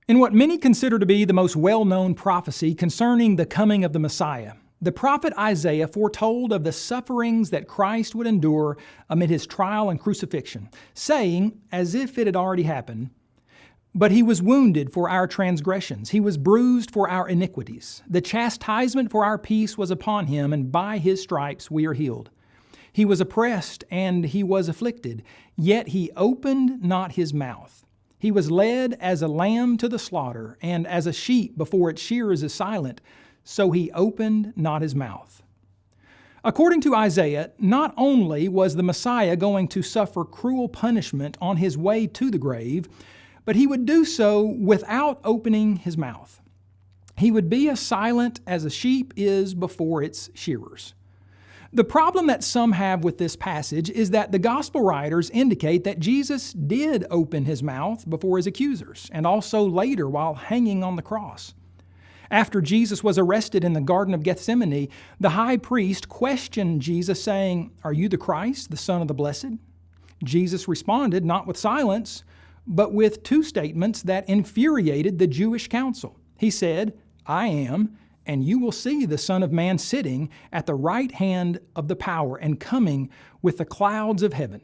In what many consider to be the most well-known prophecy concerning the coming of the Messiah, the prophet Isaiah foretold of the sufferings that Christ would endure amid his trial and crucifixion, saying, as if it had already happened, "But he was wounded for our transgressions, he was bruised for our iniquities. The chastisement for our peace was upon him, and by his stripes we are healed. He was oppressed and he was afflicted, yet he opened not his mouth. He was led as a lamb to the slaughter, and as a sheep before its shearers is silent, so he opened not his mouth." According to Isaiah, not only was the Messiah going to suffer cruel punishment on his way to the grave, but he would do so without opening his mouth. He would be as silent as a sheep is before its shearers. The problem that some have with this passage is that the gospel writers indicate that Jesus did open his mouth before his accusers, and also later while hanging on the cross. After Jesus was arrested in the Garden of Gethsemane, the high priest questioned Jesus, saying, "Are you the Christ, the Son of the Blessed?" Jesus responded not with silence, but with two statements that infuriated the Jewish council. He said, "I am, and you will see the Son of Man sitting at the right hand of the power and coming with the clouds of heaven."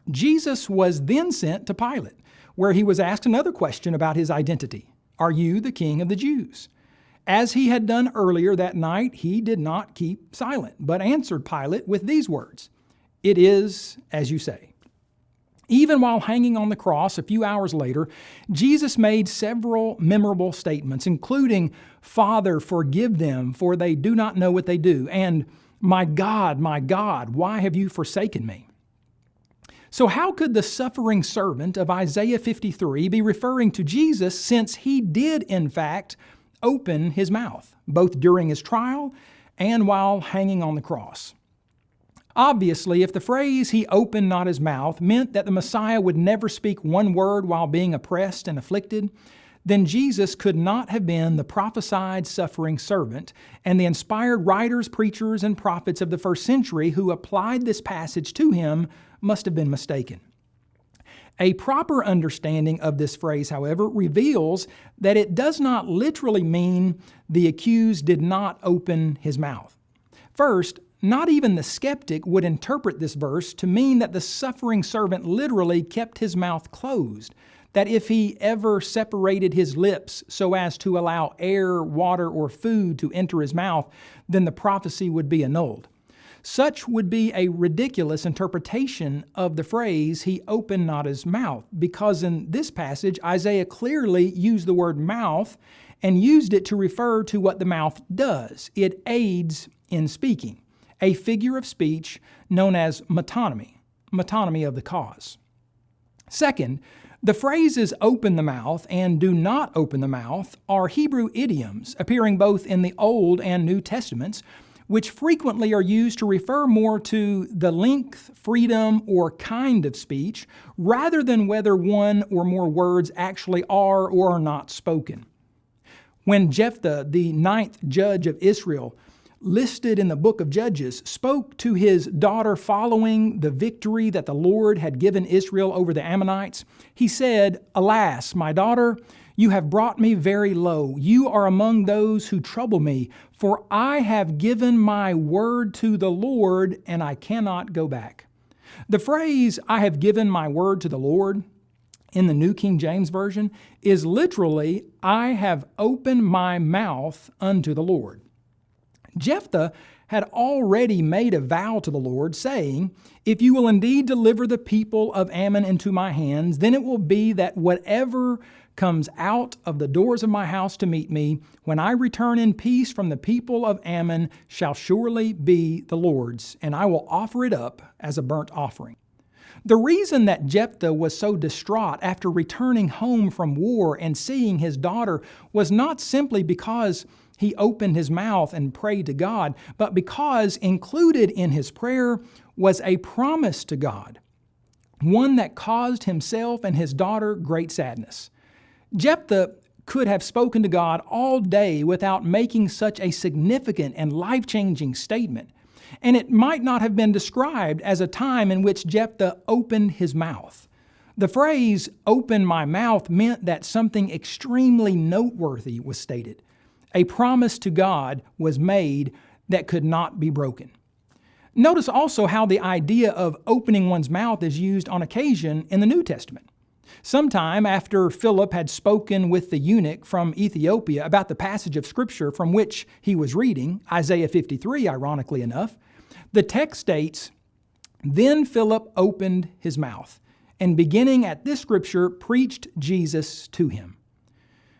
Jesus was then sent to Pilate, where he was asked another question about his identity. "Are you the King of the Jews?" As he had done earlier that night, he did not keep silent, but answered Pilate with these words, "It is as you say." Even while hanging on the cross a few hours later, Jesus made several memorable statements, including, "Father, forgive them, for they do not know what they do," and my God, why have you forsaken me?" So how could the suffering servant of Isaiah 53 be referring to Jesus, since he did, in fact, open his mouth, both during his trial and while hanging on the cross? Obviously, if the phrase "he opened not his mouth" meant that the Messiah would never speak one word while being oppressed and afflicted, then Jesus could not have been the prophesied suffering servant, and the inspired writers, preachers, and prophets of the first century who applied this passage to him must have been mistaken. A proper understanding of this phrase, however, reveals that it does not literally mean the accused did not open his mouth. First, not even the skeptic would interpret this verse to mean that the suffering servant literally kept his mouth closed, that if he ever separated his lips so as to allow air, water, or food to enter his mouth, then the prophecy would be annulled. Such would be a ridiculous interpretation of the phrase, "he opened not his mouth," because in this passage, Isaiah clearly used the word mouth and used it to refer to what the mouth does. It aids in speaking, a figure of speech known as metonymy of the cause. Second, the phrases "open the mouth" and "do not open the mouth" are Hebrew idioms appearing both in the Old and New Testaments, which frequently are used to refer more to the length, freedom, or kind of speech, rather than whether one or more words actually are or are not spoken. When Jephthah, the 9th judge of Israel, listed in the book of Judges, spoke to his daughter following the victory that the Lord had given Israel over the Ammonites, he said, "Alas, my daughter, you have brought me very low. You are among those who trouble me, for I have given my word to the Lord, and I cannot go back." The phrase, "I have given my word to the Lord," in the New King James Version, is literally, "I have opened my mouth unto the Lord." Jephthah had already made a vow to the Lord, saying, "If you will indeed deliver the people of Ammon into my hands, then it will be that whatever comes out of the doors of my house to meet me, when I return in peace from the people of Ammon, shall surely be the Lord's, and I will offer it up as a burnt offering." The reason that Jephthah was so distraught after returning home from war and seeing his daughter was not simply because he opened his mouth and prayed to God, but because included in his prayer was a promise to God, one that caused himself and his daughter great sadness. Jephthah could have spoken to God all day without making such a significant and life-changing statement, and it might not have been described as a time in which Jephthah opened his mouth. The phrase, "open my mouth," meant that something extremely noteworthy was stated. A promise to God was made that could not be broken. Notice also how the idea of opening one's mouth is used on occasion in the New Testament. Sometime after Philip had spoken with the eunuch from Ethiopia about the passage of Scripture from which he was reading, Isaiah 53, ironically enough, the text states, "Then Philip opened his mouth, and beginning at this Scripture, preached Jesus to him."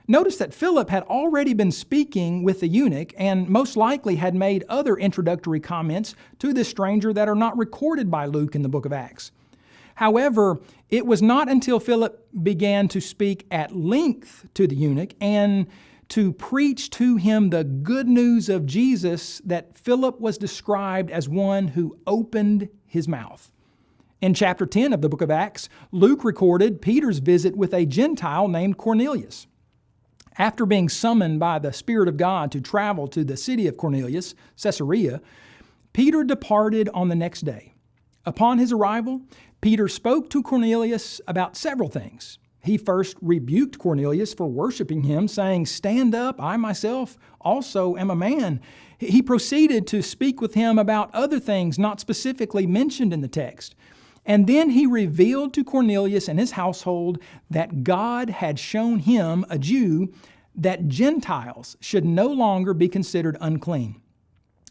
Notice that Philip had already been speaking with the eunuch and most likely had made other introductory comments to this stranger that are not recorded by Luke in the book of Acts. However, it was not until Philip began to speak at length to the eunuch and to preach to him the good news of Jesus that Philip was described as one who opened his mouth. In chapter 10 of the book of Acts, Luke recorded Peter's visit with a Gentile named Cornelius. After being summoned by the Spirit of God to travel to the city of Cornelius, Caesarea, Peter departed on the next day. Upon his arrival, Peter spoke to Cornelius about several things. He first rebuked Cornelius for worshiping him, saying, "Stand up, I myself also am a man." He proceeded to speak with him about other things not specifically mentioned in the text. And then he revealed to Cornelius and his household that God had shown him, a Jew, that Gentiles should no longer be considered unclean.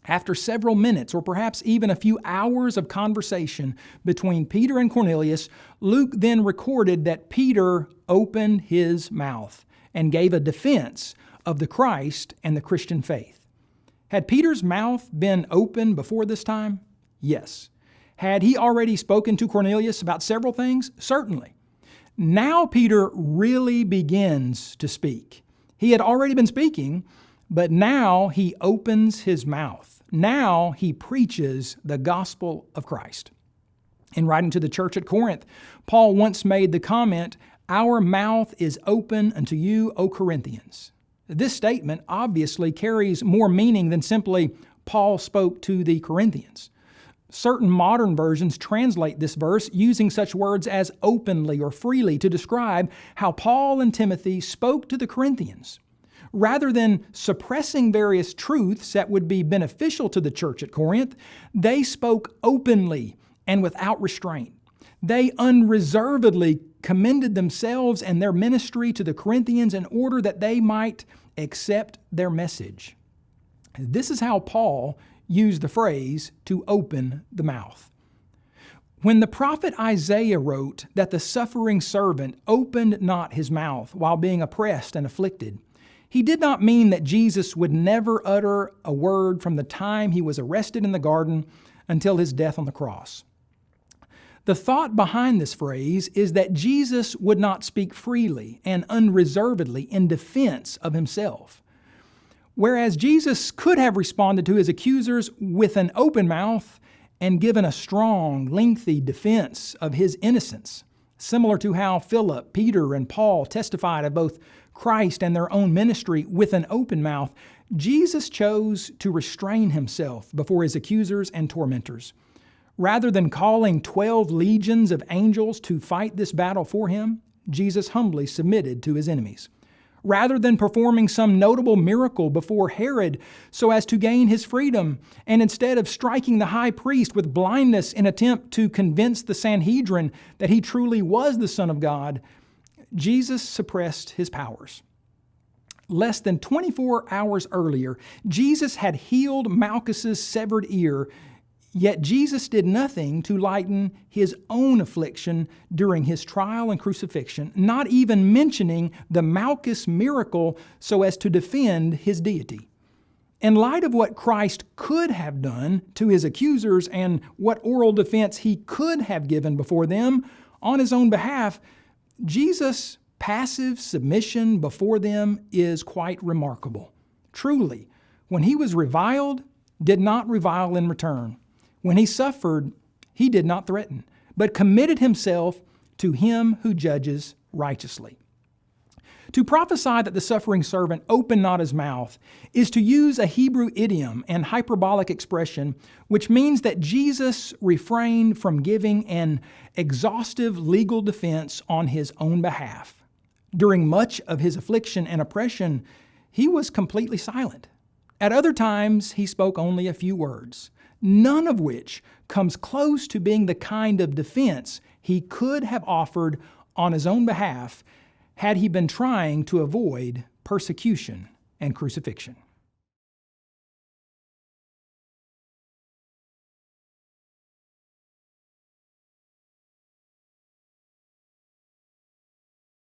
After several minutes, or perhaps even a few hours of conversation between Peter and Cornelius, Luke then recorded that Peter opened his mouth and gave a defense of the Christ and the Christian faith. Had Peter's mouth been open before this time? Yes. Had he already spoken to Cornelius about several things? Certainly. Now Peter really begins to speak. He had already been speaking, but now he opens his mouth. Now he preaches the gospel of Christ. In writing to the church at Corinth, Paul once made the comment, "Our mouth is open unto you, O Corinthians." This statement obviously carries more meaning than simply Paul spoke to the Corinthians. Certain modern versions translate this verse using such words as openly or freely to describe how Paul and Timothy spoke to the Corinthians. Rather than suppressing various truths that would be beneficial to the church at Corinth, they spoke openly and without restraint. They unreservedly commended themselves and their ministry to the Corinthians in order that they might accept their message. This is how Paul used the phrase to open the mouth. When the prophet Isaiah wrote that the suffering servant opened not his mouth while being oppressed and afflicted, he did not mean that Jesus would never utter a word from the time he was arrested in the garden until his death on the cross. The thought behind this phrase is that Jesus would not speak freely and unreservedly in defense of himself. Whereas Jesus could have responded to his accusers with an open mouth and given a strong, lengthy defense of his innocence, similar to how Philip, Peter, and Paul testified of both Christ and their own ministry with an open mouth, Jesus chose to restrain himself before his accusers and tormentors. Rather than calling 12 legions of angels to fight this battle for him, Jesus humbly submitted to his enemies. Rather than performing some notable miracle before Herod so as to gain his freedom, and instead of striking the high priest with blindness in attempt to convince the Sanhedrin that he truly was the Son of God, Jesus suppressed his powers. Less than 24 hours earlier, Jesus had healed Malchus's severed ear, yet Jesus did nothing to lighten his own affliction during his trial and crucifixion, not even mentioning the Malchus miracle so as to defend his deity. In light of what Christ could have done to his accusers and what oral defense he could have given before them on his own behalf, Jesus' passive submission before them is quite remarkable. Truly, when he was reviled, did not revile in return. When he suffered, he did not threaten, but committed himself to him who judges righteously. To prophesy that the suffering servant opened not his mouth is to use a Hebrew idiom and hyperbolic expression, which means that Jesus refrained from giving an exhaustive legal defense on his own behalf. During much of his affliction and oppression, he was completely silent. At other times, he spoke only a few words, none of which comes close to being the kind of defense he could have offered on his own behalf had he been trying to avoid persecution and crucifixion.